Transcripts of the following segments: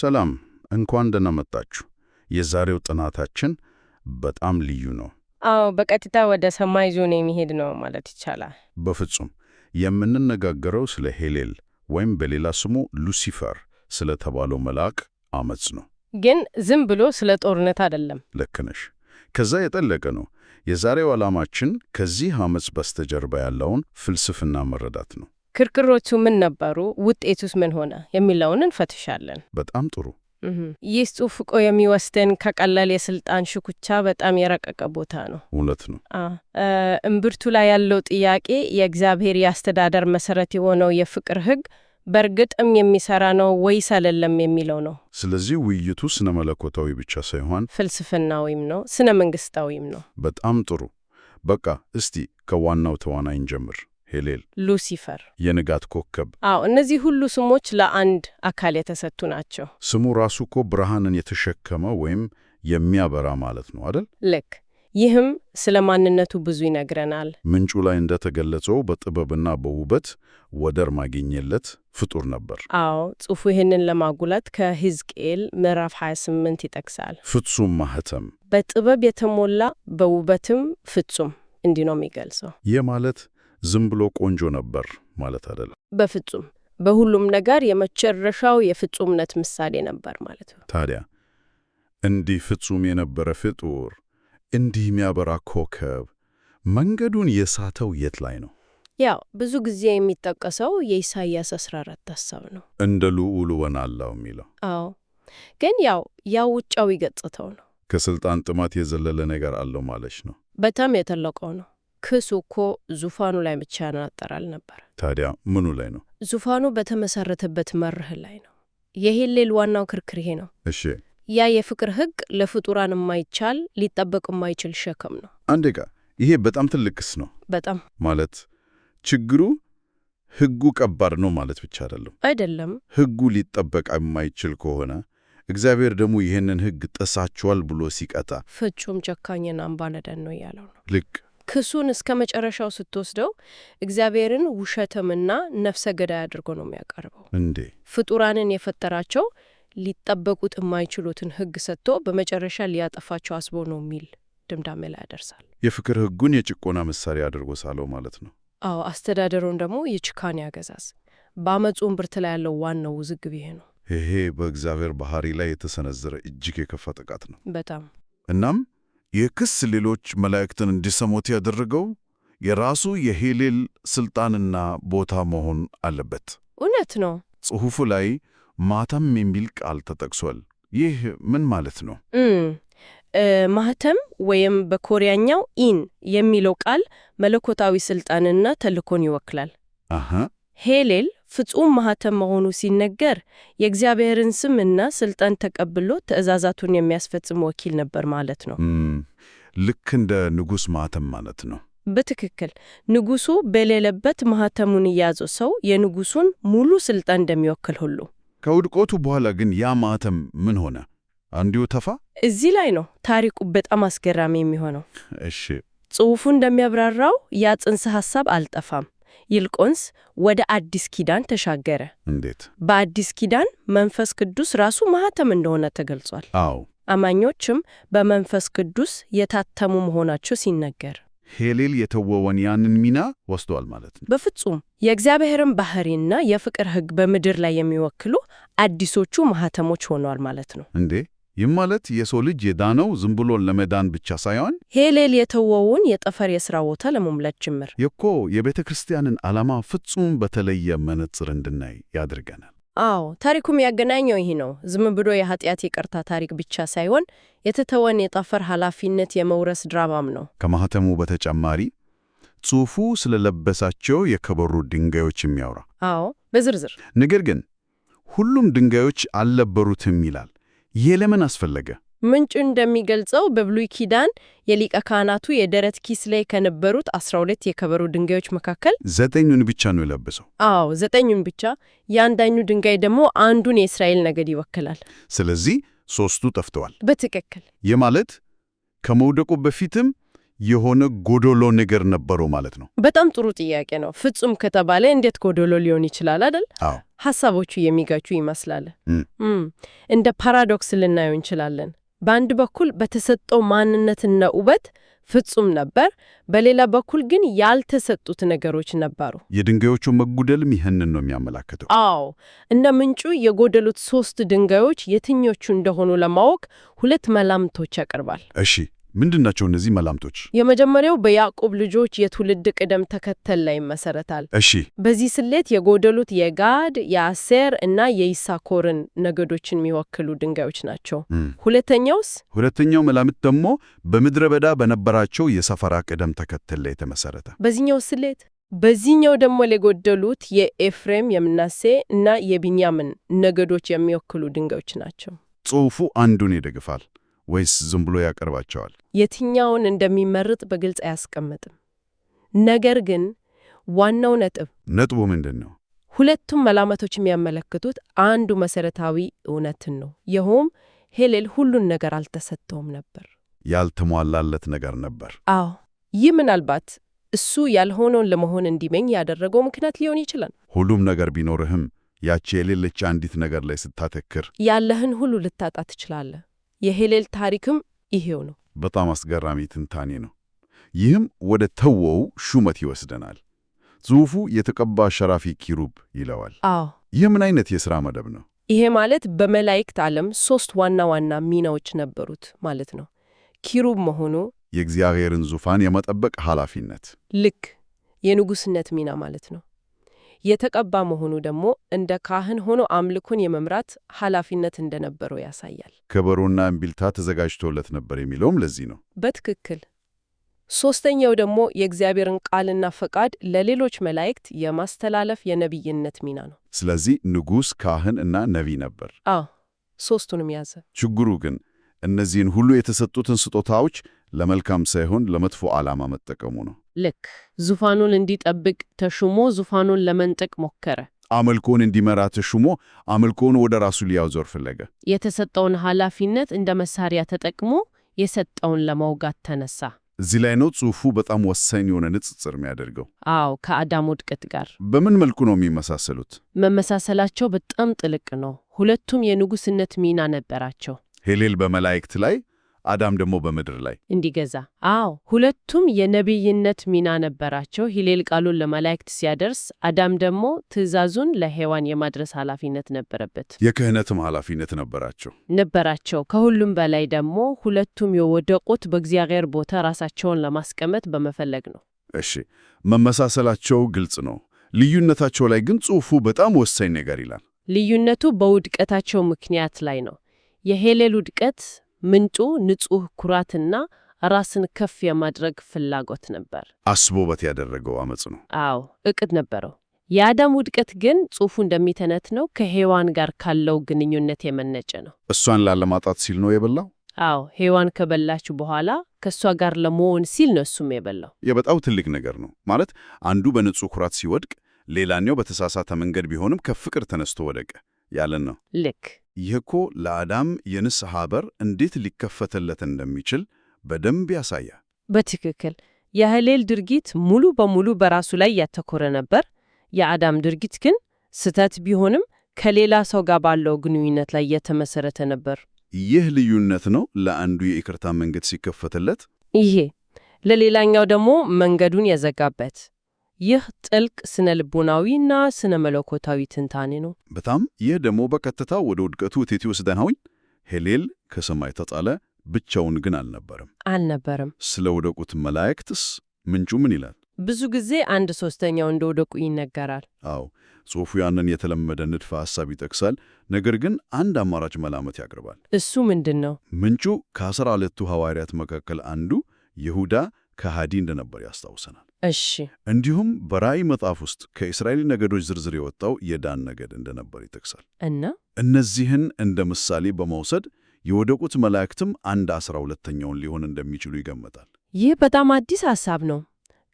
ሰላም፣ እንኳን ደህና መጣችሁ። የዛሬው ጥናታችን በጣም ልዩ ነው። አዎ፣ በቀጥታ ወደ ሰማይ ዞን የሚሄድ ነው ማለት ይቻላል። በፍጹም የምንነጋገረው ስለ ሄሌል ወይም በሌላ ስሙ ሉሲፈር ስለተባለው መልአክ አመጽ ነው። ግን ዝም ብሎ ስለ ጦርነት አይደለም። ልክ ነሽ። ከዛ የጠለቀ ነው። የዛሬው ዓላማችን ከዚህ አመጽ በስተጀርባ ያለውን ፍልስፍና መረዳት ነው። ክርክሮቹ ምን ነበሩ? ውጤቱስ ምን ሆነ? የሚለውን እንፈትሻለን። በጣም ጥሩ። ይህ ጽሑፍ እኮ የሚወስደን ከቀላል የስልጣን ሽኩቻ በጣም የረቀቀ ቦታ ነው። እውነት ነው። እምብርቱ ላይ ያለው ጥያቄ የእግዚአብሔር የአስተዳደር መሰረት የሆነው የፍቅር ሕግ በእርግጥም የሚሰራ ነው ወይስ አይደለም የሚለው ነው። ስለዚህ ውይይቱ ስነ መለኮታዊ ብቻ ሳይሆን ፍልስፍናዊም ነው፣ ስነ መንግስታዊም ነው። በጣም ጥሩ። በቃ እስቲ ከዋናው ተዋናይ እንጀምር። ሄሌል፣ ሉሲፈር፣ የንጋት ኮከብ። አዎ፣ እነዚህ ሁሉ ስሞች ለአንድ አካል የተሰጡ ናቸው። ስሙ ራሱ እኮ ብርሃንን የተሸከመ ወይም የሚያበራ ማለት ነው አይደል? ልክ። ይህም ስለ ማንነቱ ብዙ ይነግረናል። ምንጩ ላይ እንደተገለጸው በጥበብና በውበት ወደር ማግኘለት ፍጡር ነበር። አዎ፣ ጽሑፉ ይህንን ለማጉላት ከሕዝቅኤል ምዕራፍ 28 ይጠቅሳል። ፍጹም ማህተም፣ በጥበብ የተሞላ በውበትም ፍጹም፣ እንዲህ ነው የሚገልጸው። ይህ ማለት ዝም ብሎ ቆንጆ ነበር ማለት አይደለም። በፍጹም በሁሉም ነገር የመጨረሻው የፍጹምነት ምሳሌ ነበር ማለት ነው። ታዲያ እንዲህ ፍጹም የነበረ ፍጡር፣ እንዲህ የሚያበራ ኮከብ መንገዱን የሳተው የት ላይ ነው? ያው ብዙ ጊዜ የሚጠቀሰው የኢሳይያስ 14 ሐሳብ ነው። እንደ ልዑል እሆናለሁ የሚለው። አዎ፣ ግን ያው ውጫዊ ገጽታው ነው። ከስልጣን ጥማት የዘለለ ነገር አለው ማለት ነው። በጣም የተለቀው ነው። ክሱ እኮ ዙፋኑ ላይ ብቻ ያነጣጠራል ነበር። ታዲያ ምኑ ላይ ነው? ዙፋኑ በተመሰረተበት መርህ ላይ ነው። የሄሌል ዋናው ክርክር ይሄ ነው። እሺ፣ ያ የፍቅር ሕግ ለፍጡራን የማይቻል ሊጠበቅ የማይችል ሸክም ነው። አንዴ ጋ ይሄ በጣም ትልቅ ክስ ነው። በጣም ማለት ችግሩ ሕጉ ከባድ ነው ማለት ብቻ አይደለም። ሕጉ ሊጠበቅ የማይችል ከሆነ እግዚአብሔር ደግሞ ይህንን ሕግ ጥሳችኋል ብሎ ሲቀጣ ፍጹም ጨካኝና አምባገነን ነው ያለው ነው። ልክ ክሱን እስከ መጨረሻው ስትወስደው እግዚአብሔርን ውሸትምና ነፍሰ ገዳይ አድርጎ ነው የሚያቀርበው። እንዴ! ፍጡራንን የፈጠራቸው ሊጠበቁት የማይችሉትን ሕግ ሰጥቶ በመጨረሻ ሊያጠፋቸው አስቦ ነው የሚል ድምዳሜ ላይ ያደርሳል። የፍቅር ሕጉን የጭቆና መሳሪያ አድርጎ ሳለው ማለት ነው። አዎ፣ አስተዳደሩን ደግሞ የጭካኔ አገዛዝ። በአመጹ እምብርት ላይ ያለው ዋናው ውዝግብ ይሄ ነው። ይሄ በእግዚአብሔር ባህሪ ላይ የተሰነዘረ እጅግ የከፋ ጥቃት ነው። በጣም እናም የክስ ሌሎች መላእክትን እንዲሰሙት ያደረገው የራሱ የሄሌል ስልጣንና ቦታ መሆን አለበት። እውነት ነው። ጽሑፉ ላይ ማህተም የሚል ቃል ተጠቅሷል። ይህ ምን ማለት ነው? ማህተም ወይም በኮሪያኛው ኢን የሚለው ቃል መለኮታዊ ስልጣንና ተልእኮን ይወክላል። ሄሌል ፍጹም ማህተም መሆኑ ሲነገር የእግዚአብሔርን ስምና ስልጣን ተቀብሎ ትእዛዛቱን የሚያስፈጽም ወኪል ነበር ማለት ነው። ልክ እንደ ንጉሥ ማህተም ማለት ነው። በትክክል ንጉሡ በሌለበት ማህተሙን የያዘው ሰው የንጉሡን ሙሉ ስልጣን እንደሚወክል ሁሉ። ከውድቆቱ በኋላ ግን ያ ማህተም ምን ሆነ? አንዲሁ ተፋ? እዚህ ላይ ነው ታሪኩ በጣም አስገራሚ የሚሆነው። እሺ፣ ጽሑፉ እንደሚያብራራው ያ ጽንሰ ሐሳብ አልጠፋም። ይልቁንስ ወደ አዲስ ኪዳን ተሻገረ። እንዴት? በአዲስ ኪዳን መንፈስ ቅዱስ ራሱ ማህተም እንደሆነ ተገልጿል። አዎ፣ አማኞችም በመንፈስ ቅዱስ የታተሙ መሆናቸው ሲነገር ሄሌል የተወውን ያንን ሚና ወስዷል ማለት ነው። በፍጹም የእግዚአብሔርን ባህሪና የፍቅር ሕግ በምድር ላይ የሚወክሉ አዲሶቹ ማህተሞች ሆነዋል ማለት ነው። እንዴ! ይህ ማለት የሰው ልጅ የዳነው ዝም ብሎ ለመዳን ብቻ ሳይሆን ሄሌል የተወውን የጠፈር የሥራ ቦታ ለመሙላት ጭምር። የኮ የቤተ ክርስቲያንን ዓላማ ፍጹም በተለየ መነጽር እንድናይ ያድርገናል። አዎ፣ ታሪኩም ያገናኘው ይህ ነው። ዝም ብሎ የኃጢአት ይቅርታ ታሪክ ብቻ ሳይሆን የተተወን የጠፈር ኃላፊነት የመውረስ ድራማም ነው። ከማህተሙ በተጨማሪ ጽሑፉ ስለለበሳቸው የከበሩ ድንጋዮች የሚያወራ። አዎ፣ በዝርዝር። ነገር ግን ሁሉም ድንጋዮች አልነበሩትም ይላል። ይህ ለምን አስፈለገ? ምንጩ እንደሚገልጸው በብሉይ ኪዳን የሊቀ ካህናቱ የደረት ኪስ ላይ ከነበሩት 12 የከበሩ ድንጋዮች መካከል 9ኙን ብቻ ነው የለበሰው። አዎ፣ 9ኙን ብቻ። የአንዳኙ ድንጋይ ደግሞ አንዱን የእስራኤል ነገድ ይወክላል። ስለዚህ 3ቱ ጠፍተዋል። በትክክል። ይህ ማለት ከመውደቁ በፊትም የሆነ ጎዶሎ ነገር ነበረው ማለት ነው? በጣም ጥሩ ጥያቄ ነው። ፍጹም ከተባለ እንዴት ጎዶሎ ሊሆን ይችላል አይደል? አዎ። ሐሳቦቹ የሚጋጩ ይመስላል። እንደ ፓራዶክስ ልናየው እንችላለን። በአንድ በኩል በተሰጠው ማንነትና ውበት ፍጹም ነበር፣ በሌላ በኩል ግን ያልተሰጡት ነገሮች ነበሩ። የድንጋዮቹ መጉደልም ይህንን ነው የሚያመላክተው። አዎ። እንደ ምንጩ የጎደሉት 3 ድንጋዮች የትኞቹ እንደሆኑ ለማወቅ 2 መላምቶች ያቀርባል። እሺ፣ ምንድናቸው እነዚህ መላምቶች? የመጀመሪያው በያዕቆብ ልጆች የትውልድ ቅደም ተከተል ላይ ይመሰረታል። እሺ። በዚህ ስሌት የጎደሉት የጋድ፣ የአሴር እና የይሳኮርን ነገዶችን የሚወክሉ ድንጋዮች ናቸው። ሁለተኛው መላምት ደግሞ በምድረ በዳ በነበራቸው የሰፈራ ቅደም ተከተል ላይ የተመሰረተ። በዚህኛው ደግሞ የጎደሉት የኤፍሬም፣ የምናሴ እና የቢንያምን ነገዶች የሚወክሉ ድንጋዮች ናቸው። ጽሑፉ አንዱን ይደግፋል ወይስ ዝም ብሎ ያቀርባቸዋል? የትኛውን እንደሚመርጥ በግልጽ አያስቀምጥም። ነገር ግን ዋናው ነጥቡ ምንድን ነው? ሁለቱም መላምቶች የሚያመለክቱት አንዱ መሰረታዊ እውነትን ነው። ይኸውም ሄሌል ሁሉን ነገር አልተሰጠውም ነበር፣ ያልተሟላለት ነገር ነበር። አዎ። ይህ ምናልባት እሱ ያልሆነውን ለመሆን እንዲመኝ ያደረገው ምክንያት ሊሆን ይችላል። ሁሉም ነገር ቢኖርህም ያቺ የሌለች አንዲት ነገር ላይ ስታተክር ያለህን ሁሉ ልታጣ ትችላለህ። የሄሌል ታሪክም ይሄው ነው። በጣም አስገራሚ ትንታኔ ነው። ይህም ወደ ተወው ሹመት ይወስደናል። ጽሑፉ የተቀባ ሸራፊ ኪሩብ ይለዋል። አዎ። ይህ ምን አይነት የሥራ መደብ ነው? ይሄ ማለት በመላእክት ዓለም 3 ዋና ዋና ሚናዎች ነበሩት ማለት ነው። ኪሩብ መሆኑ የእግዚአብሔርን ዙፋን የመጠበቅ ኃላፊነት፣ ልክ የንጉሥነት ሚና ማለት ነው። የተቀባ መሆኑ ደግሞ እንደ ካህን ሆኖ አምልኮን የመምራት ኃላፊነት እንደነበረው ያሳያል። ከበሮና እምቢልታ ተዘጋጅቶለት ነበር የሚለውም ለዚህ ነው። በትክክል። ሦስተኛው ደግሞ የእግዚአብሔርን ቃልና ፈቃድ ለሌሎች መላእክት የማስተላለፍ የነቢይነት ሚና ነው። ስለዚህ ንጉሥ፣ ካህን እና ነቢይ ነበር። አዎ፣ 3ቱንም ያዘ። ችግሩ ግን እነዚህን ሁሉ የተሰጡትን ስጦታዎች ለመልካም ሳይሆን ለመጥፎ ዓላማ መጠቀሙ ነው። ልክ ዙፋኑን እንዲጠብቅ ተሹሞ ዙፋኑን ለመንጠቅ ሞከረ። አምልኮን እንዲመራ ተሹሞ አምልኮን ወደ ራሱ ሊያዞር ፈለገ። የተሰጠውን ኃላፊነት እንደ መሳሪያ ተጠቅሞ የሰጠውን ለመውጋት ተነሳ። እዚህ ላይ ነው ጽሑፉ በጣም ወሳኝ የሆነ ንጽጽር የሚያደርገው። አዎ፣ ከአዳም ውድቀት ጋር በምን መልኩ ነው የሚመሳሰሉት? መመሳሰላቸው በጣም ጥልቅ ነው። ሁለቱም የንጉሥነት ሚና ነበራቸው። ሄሌል በመላእክት ላይ፣ አዳም ደግሞ በምድር ላይ እንዲገዛ። አዎ፣ ሁለቱም የነቢይነት ሚና ነበራቸው። ሄሌል ቃሉን ለመላእክት ሲያደርስ፣ አዳም ደግሞ ትእዛዙን ለሔዋን የማድረስ ኃላፊነት ነበረበት። የክህነትም ኃላፊነት ነበራቸው። ከሁሉም በላይ ደግሞ ሁለቱም የወደቁት በእግዚአብሔር ቦታ ራሳቸውን ለማስቀመጥ በመፈለግ ነው። እሺ፣ መመሳሰላቸው ግልጽ ነው። ልዩነታቸው ላይ ግን ጽሑፉ በጣም ወሳኝ ነገር ይላል። ልዩነቱ በውድቀታቸው ምክንያት ላይ ነው። የሄሌል ውድቀት ምንጩ ንጹሕ ኩራትና ራስን ከፍ የማድረግ ፍላጎት ነበር። አስቦበት ያደረገው አመጽ ነው። አዎ፣ እቅድ ነበረው። የአዳም ውድቀት ግን ጽሑፉ እንደሚተነትነው ከሔዋን ጋር ካለው ግንኙነት የመነጨ ነው። እሷን ላለማጣት ሲል ነው የበላው? አዎ፣ ሔዋን ከበላችሁ በኋላ ከእሷ ጋር ለመሆን ሲል ነው እሱም የበላው። የበጣው ትልቅ ነገር ነው ማለት አንዱ በንጹሕ ኩራት ሲወድቅ፣ ሌላኛው በተሳሳተ መንገድ ቢሆንም ከፍቅር ተነስቶ ወደቀ ያለን ነው። ልክ ይህ እኮ ለአዳም የንስሐ በር እንዴት ሊከፈተለት እንደሚችል በደንብ ያሳያል። በትክክል። የሄሌል ድርጊት ሙሉ በሙሉ በራሱ ላይ ያተኮረ ነበር። የአዳም ድርጊት ግን ስህተት ቢሆንም ከሌላ ሰው ጋር ባለው ግንኙነት ላይ የተመሰረተ ነበር። ይህ ልዩነት ነው ለአንዱ የይቅርታ መንገድ ሲከፈትለት፣ ይሄ ለሌላኛው ደግሞ መንገዱን የዘጋበት። ይህ ጥልቅ ስነ ልቦናዊና ስነ መለኮታዊ ትንታኔ ነው። በጣም ይህ ደግሞ በቀጥታ ወደ ውድቀቱ እቴት ይወስደናል። ሄሌል ከሰማይ ተጣለ፣ ብቻውን ግን አልነበረም። ስለ ወደቁት መላእክትስ ምንጩ ምን ይላል? ብዙ ጊዜ 1/3 እንደወደቁ ይነገራል። አዎ፣ ጽሑፉ ያንን የተለመደ ንድፈ ሐሳብ ይጠቅሳል። ነገር ግን አንድ አማራጭ መላመት ያቀርባል። እሱ ምንድን ነው? ምንጩ ከ12ቱ ሐዋርያት መካከል አንዱ ይሁዳ ከሃዲ እንደነበር ያስታውሰናል። እሺ። እንዲሁም በራእይ መጽሐፍ ውስጥ ከእስራኤል ነገዶች ዝርዝር የወጣው የዳን ነገድ እንደነበር ይጠቅሳል። እና እነዚህን እንደ ምሳሌ በመውሰድ የወደቁት መላእክትም 1/12ኛውን ሊሆን እንደሚችሉ ይገመታል። ይህ በጣም አዲስ ሐሳብ ነው።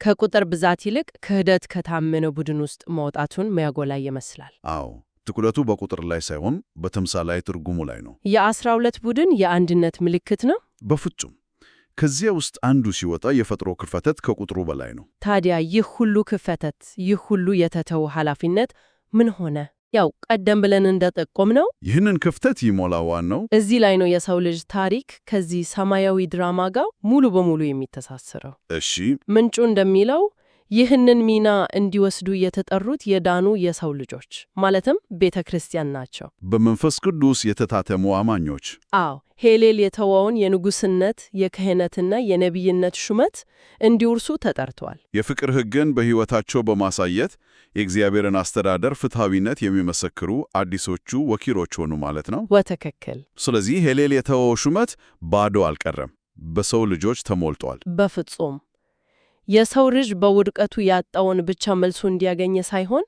ከቁጥር ብዛት ይልቅ ክህደት ከታመነ ቡድን ውስጥ መውጣቱን ሚያጎላ ይመስላል። አዎ፣ ትኩረቱ በቁጥር ላይ ሳይሆን በተምሳላዊ ትርጉሙ ላይ ነው። የ12 ቡድን የአንድነት ምልክት ነው? በፍጹም። ከዚያ ውስጥ አንዱ ሲወጣ የፈጥሮ ክፍተት ከቁጥሩ በላይ ነው። ታዲያ ይህ ሁሉ ክፍተት፣ ይህ ሁሉ የተተው ኃላፊነት ምን ሆነ? ያው ቀደም ብለን እንደጠቆምነው ይህንን ክፍተት ይሞላዋል ነው። እዚህ ላይ ነው የሰው ልጅ ታሪክ ከዚህ ሰማያዊ ድራማ ጋር ሙሉ በሙሉ የሚተሳሰረው። እሺ፣ ምንጩ እንደሚለው ይህንን ሚና እንዲወስዱ የተጠሩት የዳኑ የሰው ልጆች ማለትም ቤተ ክርስቲያን ናቸው። በመንፈስ ቅዱስ የተታተሙ አማኞች። አዎ፣ ሄሌል የተወውን የንጉሥነት የክህነትና የነቢይነት ሹመት እንዲወርሱ ተጠርተዋል። የፍቅር ሕግን በሕይወታቸው በማሳየት የእግዚአብሔርን አስተዳደር ፍትሐዊነት የሚመሰክሩ አዲሶቹ ወኪሎች ሆኑ ማለት ነው። በትክክል። ስለዚህ ሄሌል የተወው ሹመት ባዶ አልቀረም፣ በሰው ልጆች ተሞልቷል። በፍጹም የሰው ልጅ በውድቀቱ ያጣውን ብቻ መልሶ እንዲያገኝ ሳይሆን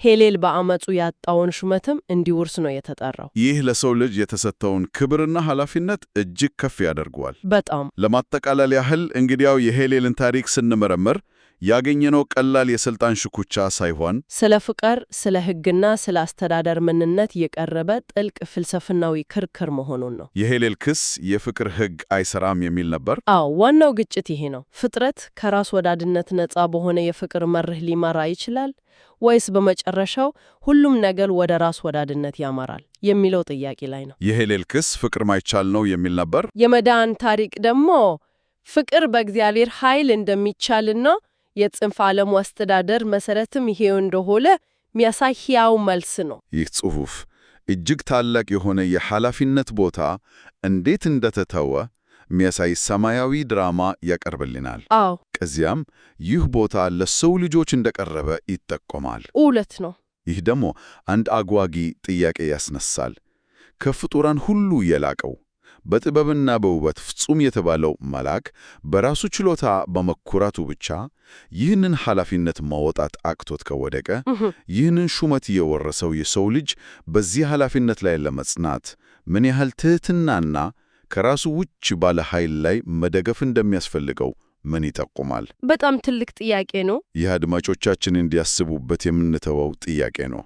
ሄሌል በአመፁ ያጣውን ሹመትም እንዲወርስ ነው የተጠራው። ይህ ለሰው ልጅ የተሰጠውን ክብርና ኃላፊነት እጅግ ከፍ ያደርገዋል። በጣም። ለማጠቃለል ያህል እንግዲያው የሄሌልን ታሪክ ስንመረምር ያገኘነው ቀላል የሥልጣን ሽኩቻ ሳይሆን ስለ ፍቅር፣ ስለ ሕግና ስለ አስተዳደር ምንነት የቀረበ ጥልቅ ፍልስፍናዊ ክርክር መሆኑን ነው። የሄሌል ክስ የፍቅር ሕግ አይሰራም የሚል ነበር። አዎ፣ ዋናው ግጭት ይሄ ነው። ፍጥረት ከራስ ወዳድነት ነፃ በሆነ የፍቅር መርህ ሊመራ ይችላል ወይስ በመጨረሻው ሁሉም ነገር ወደ ራስ ወዳድነት ያመራል የሚለው ጥያቄ ላይ ነው። የሄሌል ክስ ፍቅር ማይቻል ነው የሚል ነበር። የመዳን ታሪክ ደግሞ ፍቅር በእግዚአብሔር ኃይል እንደሚቻልና የጽንፈ ዓለሙ አስተዳደር መሰረትም ይሄው እንደሆነ የሚያሳይ ሕያው መልስ ነው። ይህ ጽሑፍ እጅግ ታላቅ የሆነ የኃላፊነት ቦታ እንዴት እንደተተወ የሚያሳይ ሰማያዊ ድራማ ያቀርብልናል። አዎ፣ ከዚያም ይህ ቦታ ለሰው ልጆች እንደቀረበ ይጠቆማል። እውነት ነው። ይህ ደግሞ አንድ አጓጊ ጥያቄ ያስነሳል። ከፍጡራን ሁሉ የላቀው በጥበብና በውበት ፍጹም የተባለው መልአክ በራሱ ችሎታ በመኩራቱ ብቻ ይህንን ኃላፊነት ማወጣት አቅቶት ከወደቀ፣ ይህንን ሹመት የወረሰው የሰው ልጅ በዚህ ኃላፊነት ላይ ለመጽናት ምን ያህል ትሕትናና ከራሱ ውጭ ባለ ኃይል ላይ መደገፍ እንደሚያስፈልገው ምን ይጠቁማል? በጣም ትልቅ ጥያቄ ነው። ይህ አድማጮቻችን እንዲያስቡበት የምንተወው ጥያቄ ነው።